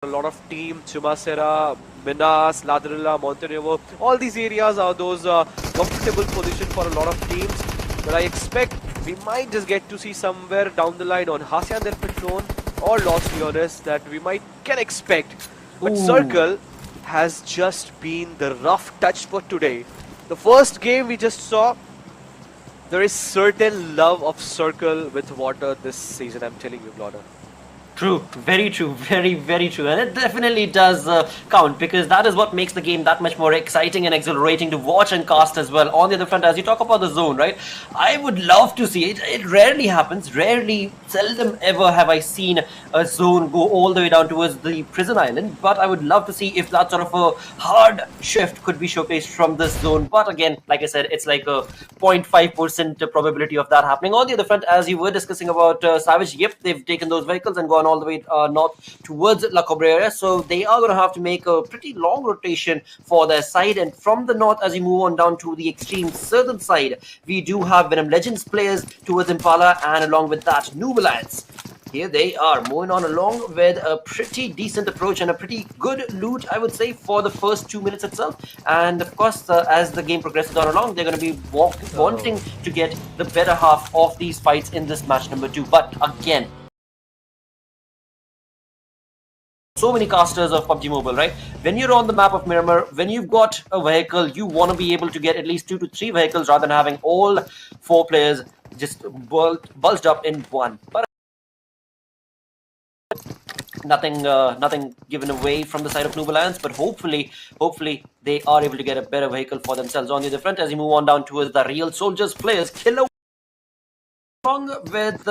A lot of team, Chumasera, Minas, Ladrilla, Montenegro, all these areas are those comfortable position for a lot of teams. But I expect we might just get to see somewhere down the line on Hasian del Patron or Los Leones that we might can expect. But Ooh. Circle has just been the rough touch for today. The first game we just saw, there is certain love of Circle with water this season, I'm telling you, Blodder. True, very true, very true, and it definitely does count because that is what makes the game that much more exciting and exhilarating to watch and cast as well. On the other front, as you talk about the zone, right? I would love to see it. It rarely happens. Rarely, seldom ever have I seen a zone go all the way down towards the prison island. But I would love to see if that sort of a hard shift could be showcased from this zone. But again, like I said, it's like a 0.5% probability of that happening. On the other front, as you were discussing about Savage, yep, they've taken those vehicles and gone all the way north towards La Cabrera, so they are going to have to make a pretty long rotation for their side. And from the north, as you move on down to the extreme southern side, we do have Venom Legends players towards Impala, and along with that, Nubalance. Here they are moving on along with a pretty decent approach and a pretty good loot, I would say, for the first 2 minutes itself. And of course, as the game progresses on along, they're going to be wanting to get the better half of these fights in this match number 2. But again, so many casters of PUBG Mobile, right? When you're on the map of Miramar, when you've got a vehicle, you want to be able to get at least 2 to 3 vehicles rather than having all 4 players just bulged up in one. But nothing given away from the side of Nubalance, but hopefully they are able to get a better vehicle for themselves. On the other front, as you move on down towards the real soldiers players, Killer along with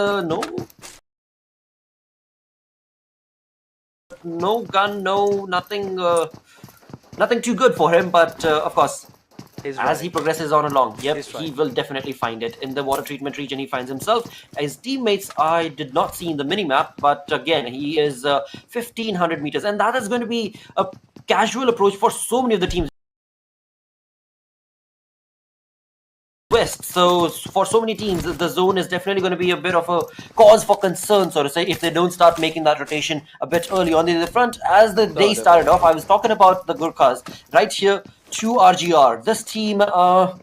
no gun, no nothing, nothing too good for him. But of course, as he progresses on along, yep, he will definitely find it. In the water treatment region, he finds himself. His teammates, I did not see in the minimap, but again, he is 1,500 meters, and that is going to be a casual approach for so many of the teams west. So for so many teams, the zone is definitely going to be a bit of a cause for concern, so to say, if they don't start making that rotation a bit early. On the front, as the day started off, I was talking about the Gurkhas right here to RGR. This team, I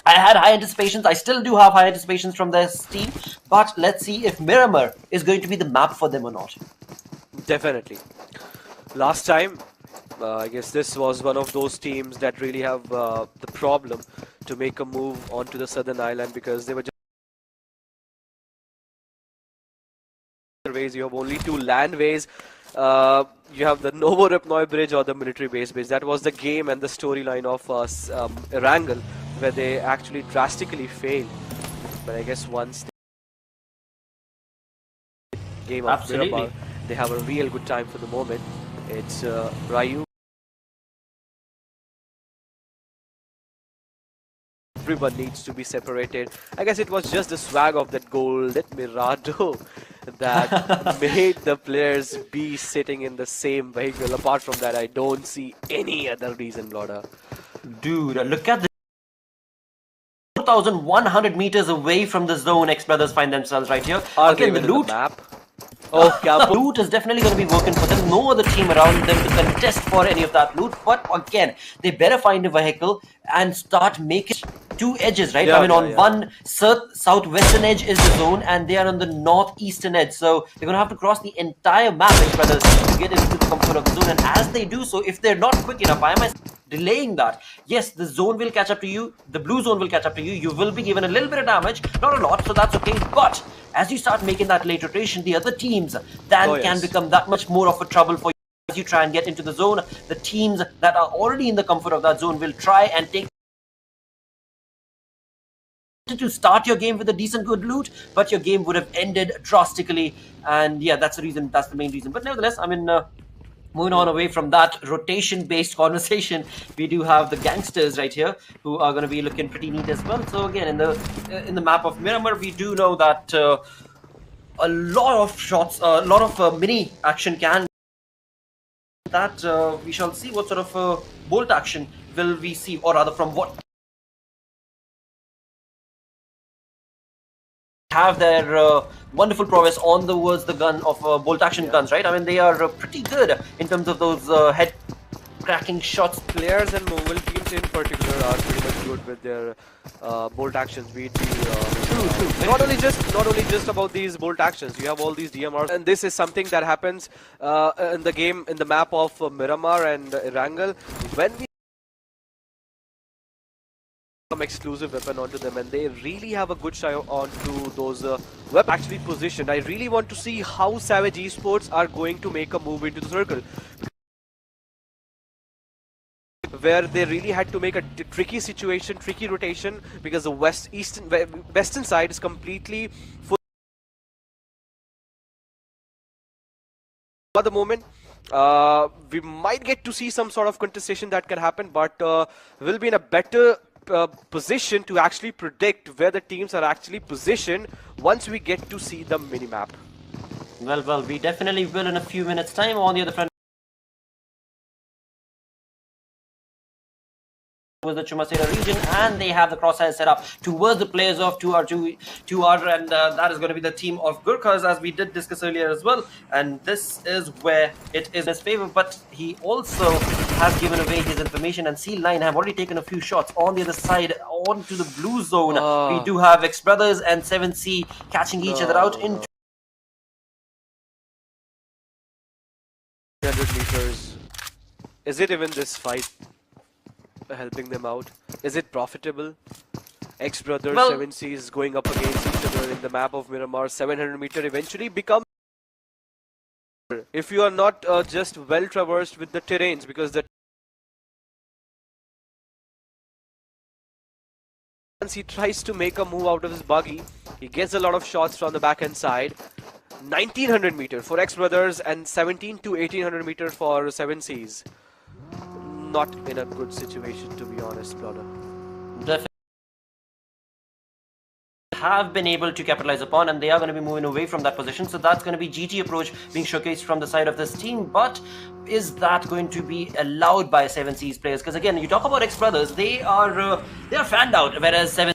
had high anticipations. I still do have high anticipations from this team, but let's see if Miramar is going to be the map for them or not. Definitely. Last time, I guess this was one of those teams that really have the problem to make a move onto the southern island, because they were just ways. You have only 2 landways. You have the Novo Ripnoy Bridge or the military base. That was the game and the storyline of Erangel, where they actually drastically failed. But I guess once the game of Miramar, they have a real good time for the moment. It's Ryu. Everyone needs to be separated. I guess it was just the swag of that golden Mirado that made the players be sitting in the same vehicle. Apart from that, I don't see any other reason, Bloda. Dude, look at this. 4,100 meters away from the zone, X Brothers find themselves right here. Again, the loot. The loot is definitely going to be working for them. No other team around them to contest for any of that loot. But again, they better find a vehicle and start making 2 edges, right? I mean, on one southwestern edge is the zone, and they are on the northeastern edge. So they're going to have to cross the entire map, X Brothers, to get into the comfort of the zone. And as they do so, if they're not quick enough, I am delaying that. Yes, the zone will catch up to you. The blue zone will catch up to you. You will be given a little bit of damage, not a lot, so that's okay. But as you start making that late rotation, the other teams then can become that much more of a trouble for you. As you try and get into the zone, the teams that are already in the comfort of that zone will try and take to start your game with a decent good loot, but your game would have ended drastically. And yeah, that's the reason, that's the main reason. But nevertheless, I mean, moving on away from that rotation-based conversation, we do have the gangsters right here who are going to be looking pretty neat as well. So again, in the map of Miramar, we do know that a lot of shots, a lot of mini action can. That we shall see what sort of bolt action will we see, or rather from what have their wonderful prowess on towards the gun of bolt action guns, right? I mean, they are pretty good in terms of those head cracking shots. Players and mobile teams in particular are pretty much good with their bolt actions. Be it the, not only just about these bolt actions. You have all these DMRs, and this is something that happens in the game in the map of Miramar and Erangel when we some exclusive weapon onto them, and they really have a good shot onto those weapons actually positioned. I really want to see how Savage Esports are going to make a move into the circle, where they really had to make a tricky situation, tricky rotation, because the western side is completely full at the moment. We might get to see some sort of contestation that can happen, but we'll be in a better position to actually predict where the teams are actually positioned once we get to see the minimap. Well, we definitely will in a few minutes' time. On the other front was the Chumasera region, and they have the crosshair set up towards the players of 2R, and that is going to be the team of Gurkhas, as we did discuss earlier as well. And this is where it is in his favor, but he also has given away his information, and C9 have already taken a few shots on the other side onto the blue zone. We do have X Brothers and 7C catching each other out in 300 meters. Is it even this fight helping them out? Is it profitable? X Brothers, Well, 7C is going up against each other in the map of Miramar. 700 meter eventually becomes, if you are not just well traversed with the terrains, because the once he tries to make a move out of his buggy, he gets a lot of shots from the backhand side. 1900 meter for X Brothers and 17 to 1800 meter for 7Cs. Not in a good situation, to be honest, brother. definitely have been able to capitalize upon, and they are going to be moving away from that position. So that's going to be GT approach being showcased from the side of this team. But is that going to be allowed by 7C's players? Because again, you talk about X Brothers, they are fanned out, whereas 7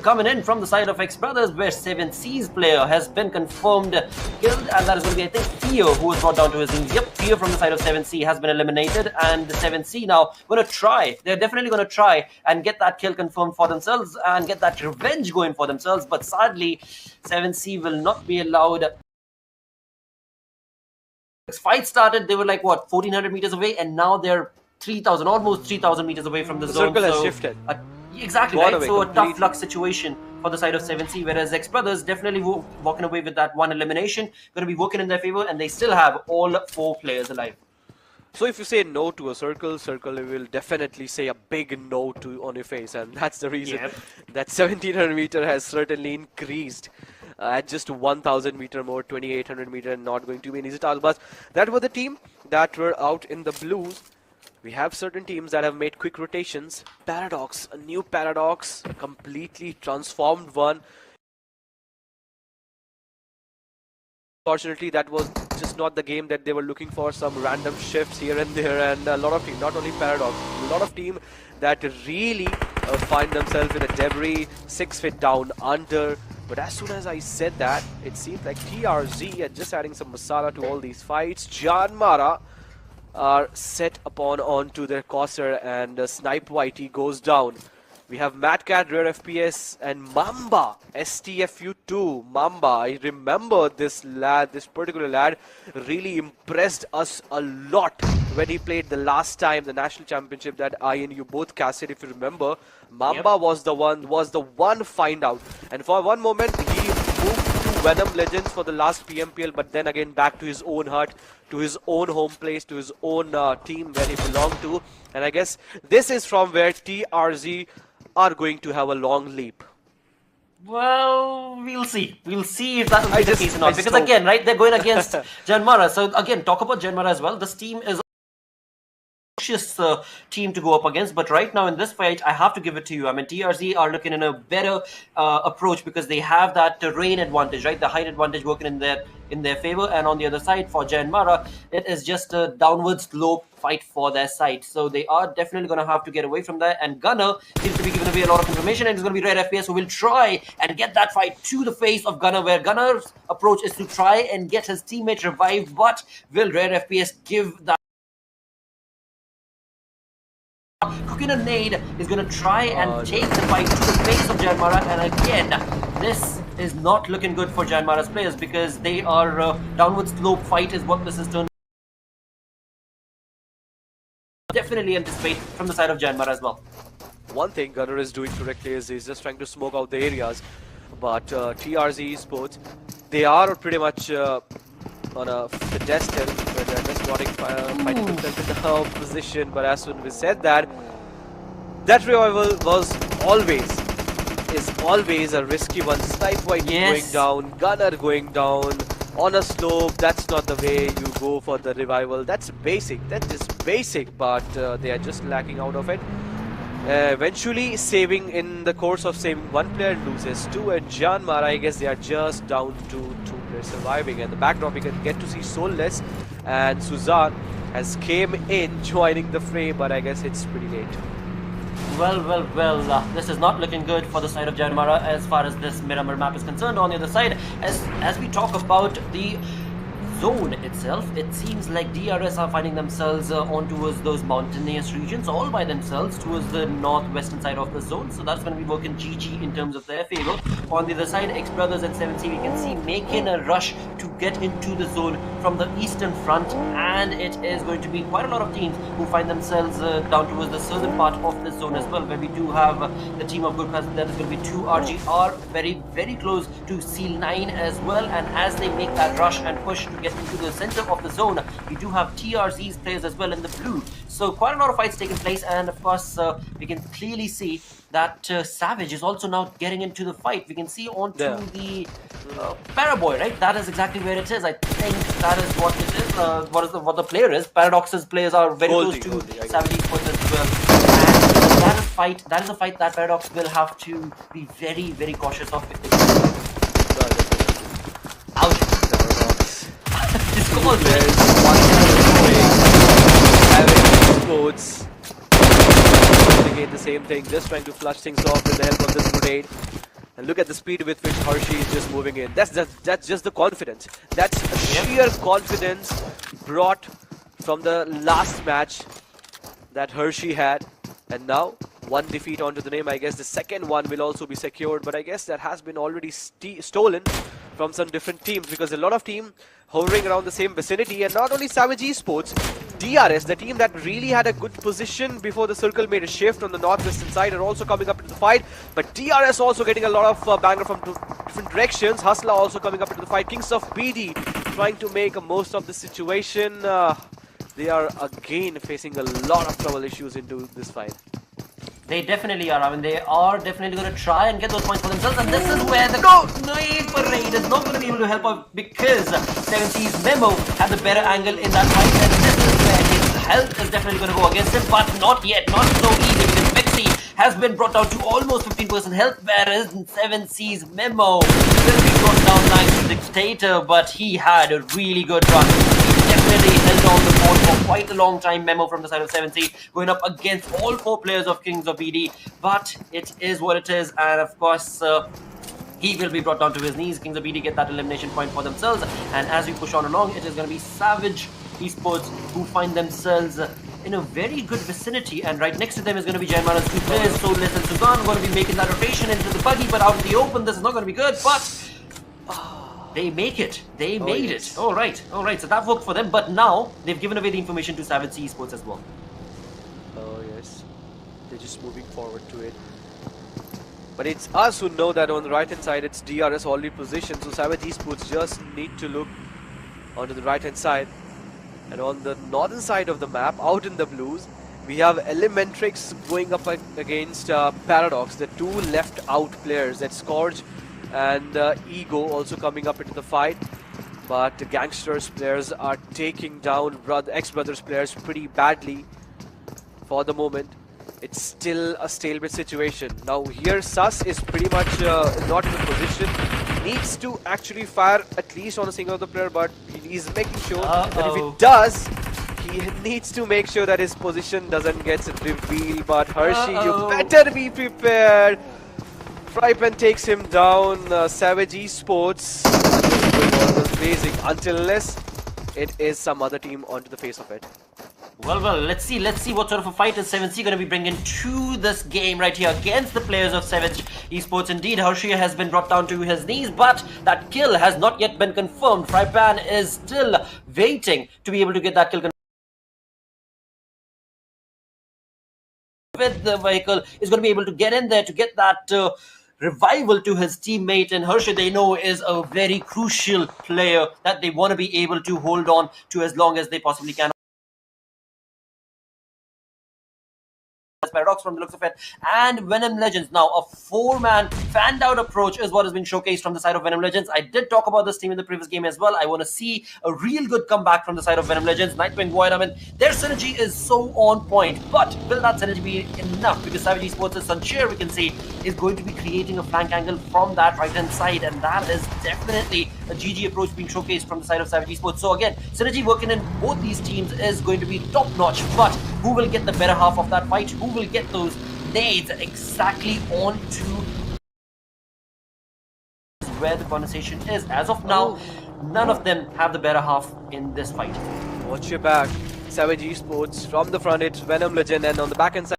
coming in from the side of X Brothers, where 7C's player has been confirmed killed, and that is going to be, I think, Theo, who was brought down to his knees. Yep, Theo from the side of 7C has been eliminated, and 7C now going to try. They're definitely going to try and get that kill confirmed for themselves and get that revenge going for themselves, but sadly, 7C will not be allowed. Fight started, they were like, what, 1400 meters away, and now they're 3000, almost 3000 meters away from the zone. Circle has shifted. Exactly, right? So a tough luck situation for the side of 7C, whereas X Brothers definitely walking away with that one elimination, going to be working in their favor, and they still have all 4 players alive. So if you say no to a circle will definitely say a big no to on your face, and that's the reason that 1700 meter has certainly increased. At just 1000 meter more, 2800 meter, and not going to be an easy task. But that were the team that were out in the blues. We have certain teams that have made quick rotations. Paradox, a new Paradox, a completely transformed one. Unfortunately, that was just not the game that they were looking for. Some random shifts here and there, and a lot of teams, not only Paradox, a lot of teams that really find themselves in a debris 6 feet down under. But as soon as I said that, it seemed like TRZ are just adding some masala to all these fights. Jan Mara are set upon onto their Corsair, and Snipe Whitey goes down. We have Mad Cat, Rare FPS, and Mamba, STFU2. Mamba, I remember this lad, this particular lad really impressed us a lot when he played the last time, the national championship that I and you both casted, if you remember. Mamba was the one find out. And for one moment, he moved to Venom Legends for the last PMPL, but then again back to his own hut, to his own home place, to his own team where he belonged to. And I guess this is from where TRZ are going to have a long leap. Well, we'll see. We'll see if that will be the case or not. Because again, right, they're going against Janmara. So again, talk about Janmara as well. This team is team to go up against, but right now in this fight, I have to give it to you. I mean, TRZ are looking in a better approach because they have that rain advantage, right? The height advantage working in their favor, and on the other side for Janmara, it is just a downward slope fight for their side. So they are definitely going to have to get away from that. And Gunner seems to be giving away a lot of information, and it's going to be Red FPS who will try and get that fight to the face of Gunner, where Gunner's approach is to try and get his teammate revived. But will Red FPS give that? Cooking a nade is going to try and take the fight to the face of Janmara, and again, this is not looking good for Janmara's players because they are downward slope fight is what this is turned. Definitely anticipate from the side of Janmara as well. One thing Gunner is doing correctly is he's just trying to smoke out the areas, but TRZ Sports, they are pretty much on a pedestal where they're just fighting themselves in the position. But as soon as we said that, that revival is always a risky one. Snipe White going down, Gunner going down on a slope. That's not the way you go for the revival. That's basic. That is basic, but they are just lacking out of it. Eventually saving, in the course of saving, one player loses two, and Janmara, I guess they are just down to two players surviving. And the backdrop, we can get to see Soulless and Suzanne has came in joining the fray, but I guess it's pretty late. Well, this is not looking good for the side of Janmara as far as this Miramar map is concerned. On the other side, as we talk about the zone itself, it seems like DRS are finding themselves on towards those mountainous regions all by themselves towards the northwestern side of the zone. So that's going to be working GG in terms of their favor. On the other side, X Brothers and 7C we can see making a rush to get into the zone from the eastern front, and it is going to be quite a lot of teams who find themselves down towards the southern part of the zone as well, where we do have the team of Good Class. That is going to be 2RGR very close to Seal 9 as well, and as they make that rush and push to get into the center of the zone, we do have TRZ's players as well in the blue. So quite a lot of fights taking place, and of course we can clearly see that Savage is also now getting into the fight. We can see onto the Paraboy, right? That is exactly where it is. I think that is what it is. What the player is. Paradox's players are very close to Savage Esports as well. And that is a fight that Paradox will have to be very cautious of. Ouch. Sports again the same thing, just trying to flush things off with the help of this grenade. And look at the speed with which Hershey is just moving in. That's just the confidence. That's sheer confidence brought from the last match that Hershey had. And now one defeat onto the name. I guess the second one will also be secured, but I guess that has been already stolen from some different teams, because a lot of teams hovering around the same vicinity, and not only Savage Esports, DRS, the team that really had a good position before the circle made a shift on the northwestern side, are also coming up into the fight. But DRS also getting a lot of banger from different directions. Hustler also coming up into the fight. Kings of BD trying to make a most of the situation. They are again facing a lot of trouble issues into this fight. They definitely are. I mean, they are definitely going to try and get those points for themselves, and this is where the naive parade is not going to be able to help out, because 7C's Memo had the better angle in that fight, and this is where his health is definitely going to go against him, but not yet, not so easy, because Vexy has been brought down to almost 15% health, whereas 7C's Memo will be brought down like to Dictator, but he had a really good run. Definitely held on the board for quite a long time. Memo from the side of 7C going up against all four players of Kings of BD, but it is what it is, and of course he will be brought down to his knees. Kings of BD get that elimination point for themselves, and as we push on along, it is going to be Savage Esports who find themselves in a very good vicinity, and right next to them is going to be Janmara's two players, Soulless and Suzanne, going to be making that rotation into the buggy, but out in the open this is not going to be good, but they make it. They made it. All right. So that worked for them. But now they've given away the information to Savage Esports as well. Oh yes, they're just moving forward to it. But it's us who know that on the right hand side it's DRS already positioned. So Savage Esports just need to look onto the right hand side. And on the northern side of the map, out in the blues, we have Elementrix going up against Paradox, the two left out players, that Scourge and Ego also coming up into the fight. But the Gangsters players are taking down X Brothers players pretty badly. for the moment, it's still a stalemate situation. Now here Sus is pretty much not in a position. He needs to actually fire at least on a single other player, but he's making sure that if he does, he needs to make sure that his position doesn't get revealed. But Hershey, you better be prepared. Frypan takes him down. Savage Esports was blazing unless it is some other team onto the face of it. Well, let's see what sort of a fight is 7C going to be bringing to this game right here against the players of Savage Esports. Indeed, Hershey has been brought down to his knees, but that kill has not yet been confirmed. Frypan is still waiting to be able to get that kill confirmed. With the vehicle is going to be able to get in there to get that revival to his teammate, and Hershey they know is a very crucial player that they want to be able to hold on to as long as they possibly can. Paradox from the looks of it, and Venom Legends. Now a 4-man fanned out approach is what has been showcased from the side of Venom Legends. I did talk about this team in the previous game as well. I want to see a real good comeback from the side of Venom Legends. Nightwing Void, I mean, their synergy is so on point, but will that synergy be enough? Because Savage Esports' Suncheer, we can see, is going to be creating a flank angle from that right hand side, and that is definitely a GG approach being showcased from the side of Savage Esports. So again, synergy working in both these teams is going to be top notch, but who will get the better half of that fight? Who will get those nades exactly onto where the conversation is? As of now, none of them have the better half in this fight. Watch your back. Savage Esports from the front, it's Venom Legend, and on the back end side,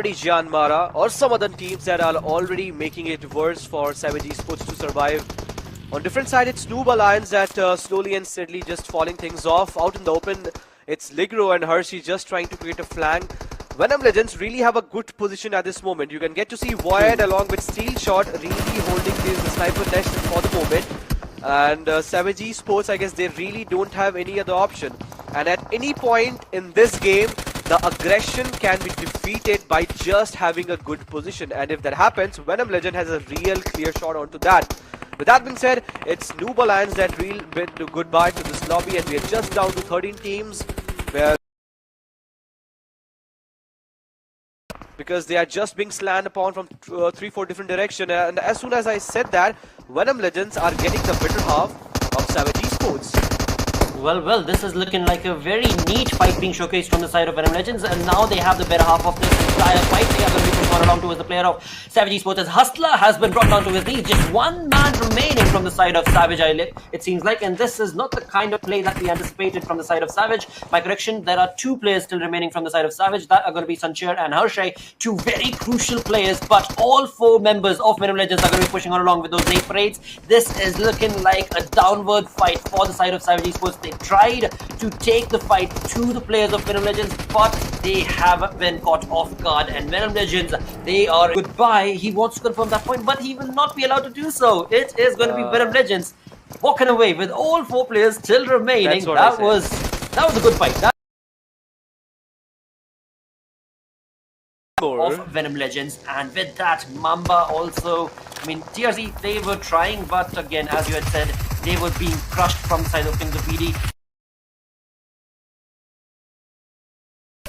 Jan Mara or some other teams that are already making it worse for Savage Esports to survive. On different side, it's Noob Alliance that slowly and steadily just falling things off. Out in the open, it's Ligro and Hershey just trying to create a flank. Venom Legends really have a good position at this moment. You can get to see Void along with Steel Shot really holding the sniper nest for the moment. And Savage Esports, I guess they really don't have any other option. And at any point in this game, the aggression can be defeated by just having a good position. And if that happens, Venom Legend has a real clear shot onto that. With that being said, it's Noob Alliance that will bid goodbye to this lobby, and we are just down to 13 teams, where because they are just being slammed upon from 3-4 different directions. And as soon as I said that, Venom Legends are getting the better half of Savage Esports. Well, this is looking like a very neat fight being showcased from the side of Venom Legends, and now they have the better half of this entire fight. They are going to be pushed along towards the player of Savage Esports as Hustler has been brought down to his knees. Just one man remaining from the side of Savage, it seems like, and this is not the kind of play that we anticipated from the side of Savage. By correction, there are 2 players still remaining from the side of Savage. That are going to be Suncheer and Hershey, 2 very crucial players, but all 4 members of Venom Legends are going to be pushing on along with those nade parades. This is looking like a downward fight for the side of Savage Esports. They tried to take the fight to the players of Venom Legends, but they have been caught off guard, and Venom Legends, they are goodbye. He wants to confirm that point, but he will not be allowed to do so. It is going to be Venom Legends walking away with all 4 players still remaining. That was a good fight. Of Venom Legends, and with that, Mamba also, I mean, TRC, they were trying, but again, as you had said, they were being crushed from the side of Kings of BD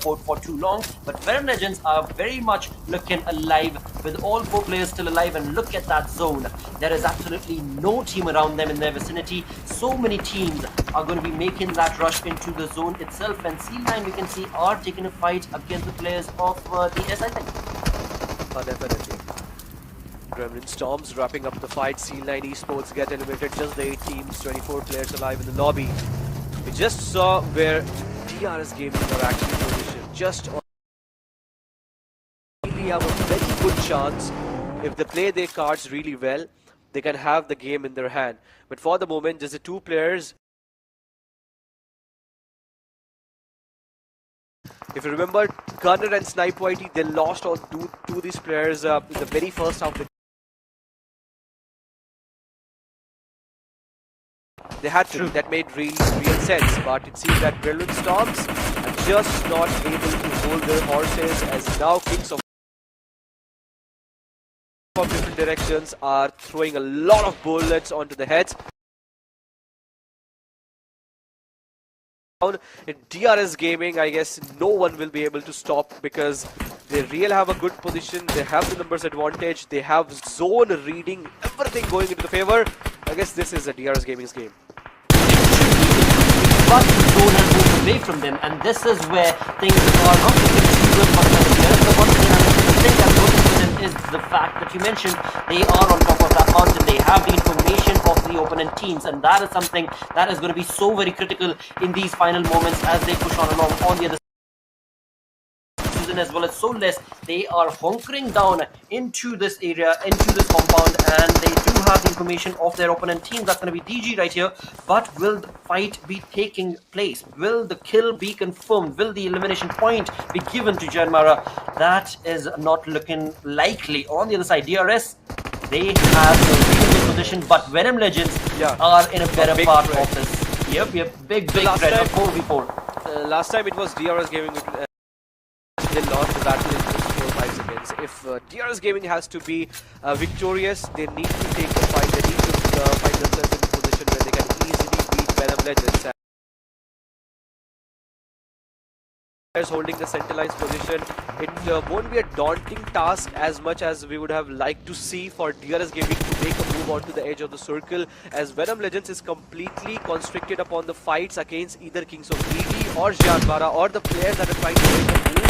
for too long. But Venom Legends are very much looking alive with all 4 players still alive, and look at that zone. There is absolutely no team around them in their vicinity. So many teams are going to be making that rush into the zone itself, and C9 we can see are taking a fight against the players of the SI thing. Definitely. Gremlin Storms wrapping up the fight. C9 Esports get eliminated. Just the 8 teams, 24 players alive in the lobby. We just saw where TRS Gaming are actually positioned just on. Really have a very good chance. If they play their cards really well, they can have the game in their hand. But for the moment, just the 2 players. If you remember, Gunner and Snipe Whitey, they lost all to these players in the very first half. They had to. That made real sense. But it seems that Gremlin Storms are just not able to hold their horses, as now Kings of different directions are throwing a lot of bullets onto the heads. In DRS Gaming, I guess no one will be able to stop because they really have a good position. They have the numbers advantage. They have zone reading, everything going into the favor. I guess this is a DRS Gaming's game. But the zone has moved away from them, and this is where things are not looking too good for the players. The one thing that's working for them is the fact that you mentioned they are on top of that mountain. They have the information of the opponent teams, and that is something that is going to be so very critical in these final moments as they push on along on the other as well as Soulless. They are hunkering down into this area, into this compound, and they do have the information of their opponent team. That's going to be DG right here. But will the fight be taking place? Will the kill be confirmed? Will the elimination point be given to Miramar? That is not looking likely. On the other side, DRS, they have a really good position, but Venom Legends are in a better part of this. Yep, big threat of 4v4. Last time it was DRS Gaming. They lost the battle in just 4 or 5 seconds. If DRS Gaming has to be victorious, they need to take the fight. They need to find themselves in a position where they can easily beat Venom Legends. Holding the centralized position, it won't be a daunting task as much as we would have liked to see for DRS Gaming to make a move onto the edge of the circle, as Venom Legends is completely constricted upon the fights against either Kings of DD or Miramar or the players that are trying to make a move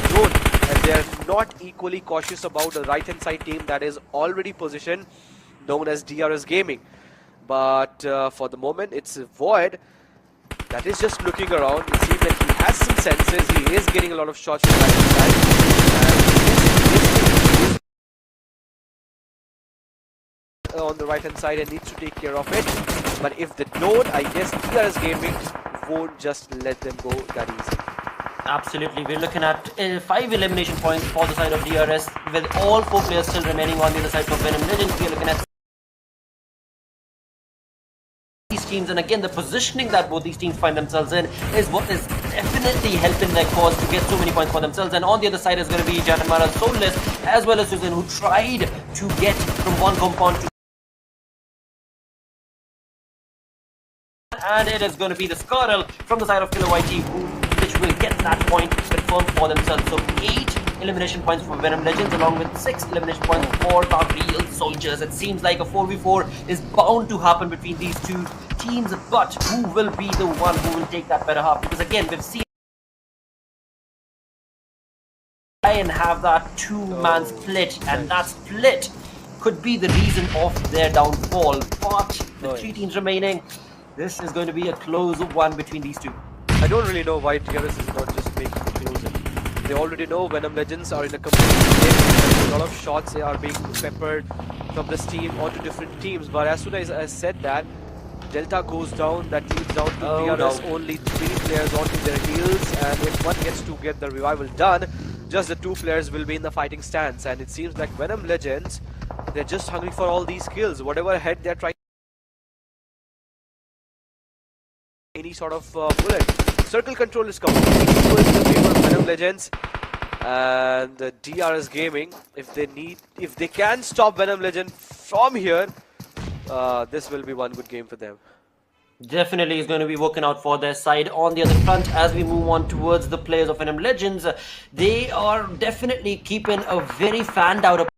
zone, and they are not equally cautious about the right hand side team that is already positioned, known as DRS Gaming. But for the moment, it's Void that is just looking around. It seems like he has some senses. He is getting a lot of shots from the right side. And on the right hand side and needs to take care of it. But if they don't, I guess DRS Gaming won't just let them go that easy. Absolutely, we're looking at 5 elimination points for the side of DRS, with all 4 players still remaining on the other side for Venom Legends. We're looking at these teams, and again the positioning that both these teams find themselves in is what is definitely helping their cause to get so many points for themselves. And on the other side is going to be Miramar, Soulless, as well as Susan, who tried to get from one compound to, and it is going to be the Scarl from the side of Killer YT which will get that point confirmed for themselves. So 8 elimination points for Venom Legends along with 6 elimination points for the Real Soldiers. It seems like a 4v4 is bound to happen between these two teams, but who will be the one who will take that better half? Because again, we've seen and have that 2-man split, and that split could be the reason of their downfall. But the 3 teams remaining, this is going to be a close one between these two. I don't really know why DRS is not just making it closer. They already know Venom Legends are in a completely game. A lot of shots they are being peppered from this team onto different teams. But as soon as I said that, Delta goes down, that leads down to DRS. Only 3 players onto their heels, and if one gets to get the revival done, just the 2 players will be in the fighting stance. And it seems like Venom Legends, they're just hungry for all these kills. Whatever head they're trying any sort of bullet. Circle control is completely equal in the favor of Venom Legends, and DRS Gaming, if they can stop Venom Legend from here, this will be one good game for them. Definitely is going to be working out for their side. On the other front, as we move on towards the players of Venom Legends, they are definitely keeping a very fanned out approach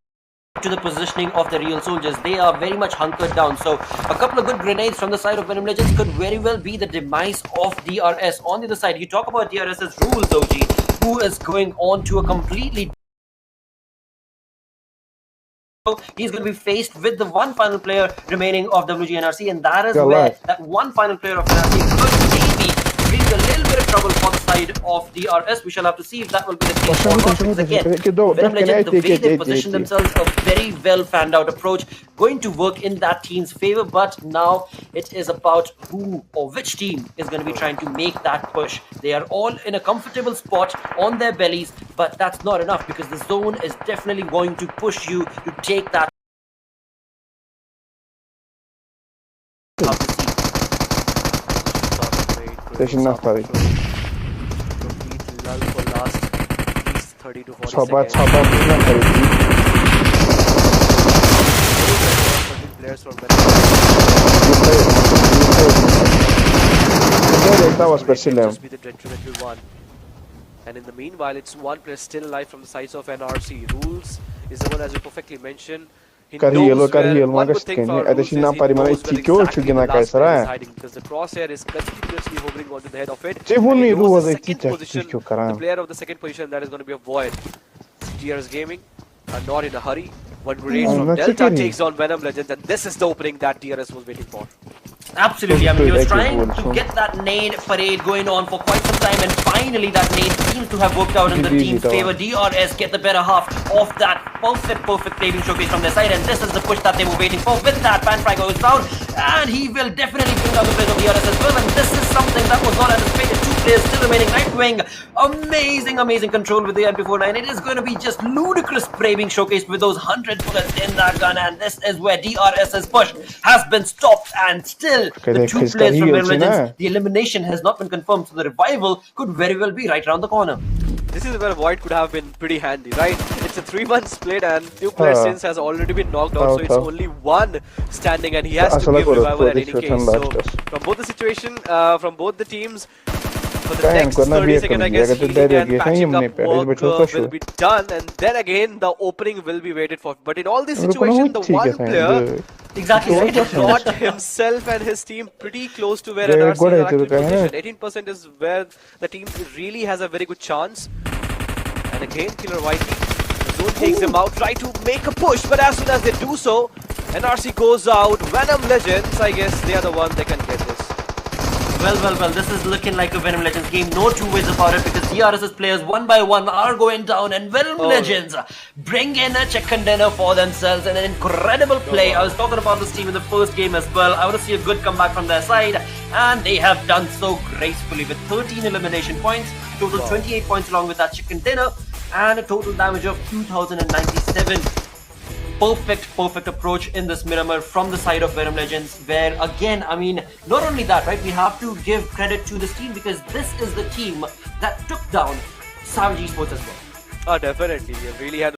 to the positioning of the Real Soldiers. They are very much hunkered down. So a couple of good grenades from the side of Venom Legends could very well be the demise of DRS. On the other side, you talk about DRS's rules, OG, who is going on to a completely... He's going to be faced with the one final player remaining of WGNRC, and that is where that one final player of NRC could maybe bring a little bit of trouble for the side of DRS. We shall have to see if that will be the case or not. Because again, Venom Legends, the way they position themselves, a very well fanned out approach, going to work in that team's favor. But now it is about who or which team is going to be trying to make that push. They are all in a comfortable spot on their bellies, but that's not enough because the zone is definitely going to push you to take that. Complete lull for last at least 30 to 40 seconds. Players from that was It could Brazilian. just be the detrimental one. And in the meanwhile, it's one player still alive from the sides of NRC. Rules is the one, as you perfectly mentioned. He knows where, one good thing for Rules is he knows where exactly the last player is hiding, because the crosshair is continuously hovering onto the head of it. And he knows the second position, the player of the second position, that is going to be a Void. GRS Gaming are not in a hurry. One grenade from Delta takes on Venom Legends, and this is the opening that DRS was waiting for. Absolutely. I mean, he was trying to get that nade parade going on for quite some time, and finally that nade seems to have worked out in the team's favor. DRS get the better half of that perfect playing showcase from their side, and this is the push that they were waiting for. With that, Panfry goes down, and he will definitely bring down the plays of DRS as well, and this is something that was not anticipated. Two players still remaining. Nightwing, amazing control with the MP49. It is going to be just ludicrous spray being showcased with those 100 bullets in that gun, and this is where DRS's push has been stopped, and still the two players from Miramar Legends, the elimination has not been confirmed, so the revival could very well be right around the corner. This is where Void could have been pretty handy, right? It's a 3-1 split, and two players since has already been knocked out, so it's only one standing, and he has to give revival at any case. So from both the situation, from both the teams, for the next 30 seconds, I guess healing and patching up work will be done, and then again the opening will be waited for. But in all these situations, the one player got himself and his team pretty close to where NRC is actually positioned. 18% is where the team really has a very good chance. And again, Killer Whitey, the zone takes him out, try to make a push, but as soon as they do so, NRC goes out. Venom Legends, I guess they are the one that can get this. Well, this is looking like a Venom Legends game. No two ways about it, because DRS's players one by one are going down, and Venom Legends bring in a chicken dinner for themselves, and an incredible play. I was talking about this team in the first game as well. I want to see a good comeback from their side, and they have done so gracefully with 13 elimination points, total 28 points along with that chicken dinner, and a total damage of 2097. Perfect approach in this Miramar from the side of Venom Legends, where again, I mean, not only that, right, we have to give credit to this team, because this is the team that took down Savage Esports as well. Definitely, we really had